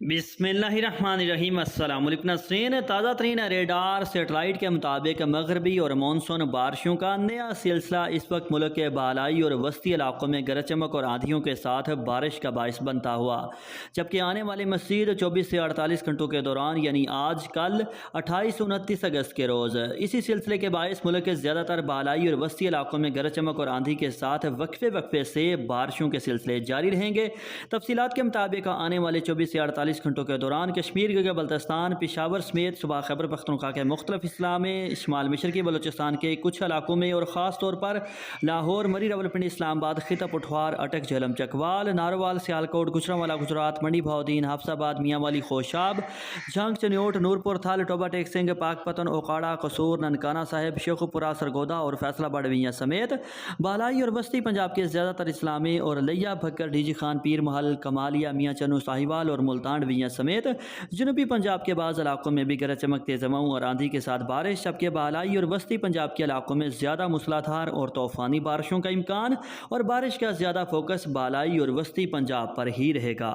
بسم اللہ الرحمن الرحیم۔ السلام علیکم ناظرین، تازہ ترین ریڈار سیٹلائٹ کے مطابق مغربی اور مانسون بارشوں کا نیا سلسلہ اس وقت ملک کے بالائی اور وسطی علاقوں میں گرج چمک اور آندھیوں کے ساتھ بارش کا باعث بنتا ہوا، جبکہ آنے والے مزید 24 سے 48 گھنٹوں کے دوران یعنی آج، کل 28 29 اگست کے روز اسی سلسلے کے باعث ملک کے زیادہ تر بالائی اور وسطی علاقوں میں گرج چمک اور آندھی کے ساتھ وقفے سے بارشوں کے سلسلے جاری رہیں گے۔ تفصیلات کے مطابق آنے والے 24 سے 48 گھنٹوں کے دوران کشمیر کے بلتستان، پشاور سمیت صوبہ خیبر پختونخوا کے مختلف اضلاع میں، شمال مشرقی بلوچستان کے کچھ علاقوں میں اور خاص طور پر لاہور، مری، راولپنڈی، اسلام آباد، خطہ پٹھوار، اٹک، جہلم، چکوال، ناروال، سیالکوٹ، گجرانوالہ گجرات، منڈی بہاؤدین، حفص آباد، میاں والی، خوشاب، جھنگ، چنیوٹ، نورپور تھل، ٹوبہ ٹیک سنگھ، پاک پتن، اوکاڑا، قصور، ننکانہ صاحب، شیخوپورہ، سرگودا اور فیصل آباد ڈویژن سمیت بالائی اور وسطی پنجاب کے زیادہ تر اضلاع میں اور لیا، بھکر، ڈی جی خان، پیر محل، کمالیہ، میاں چنو، ساہیوال اور ملتان ڈویژن سمیت جنوبی پنجاب کے بعض علاقوں میں بھی گرج چمک، تیز ہواؤں اور آندھی کے ساتھ بارش، جبکہ بالائی اور وسطی پنجاب کے علاقوں میں زیادہ موسلا دھار اور طوفانی بارشوں کا امکان اور بارش کا زیادہ فوکس بالائی اور وسطی پنجاب پر ہی رہے گا۔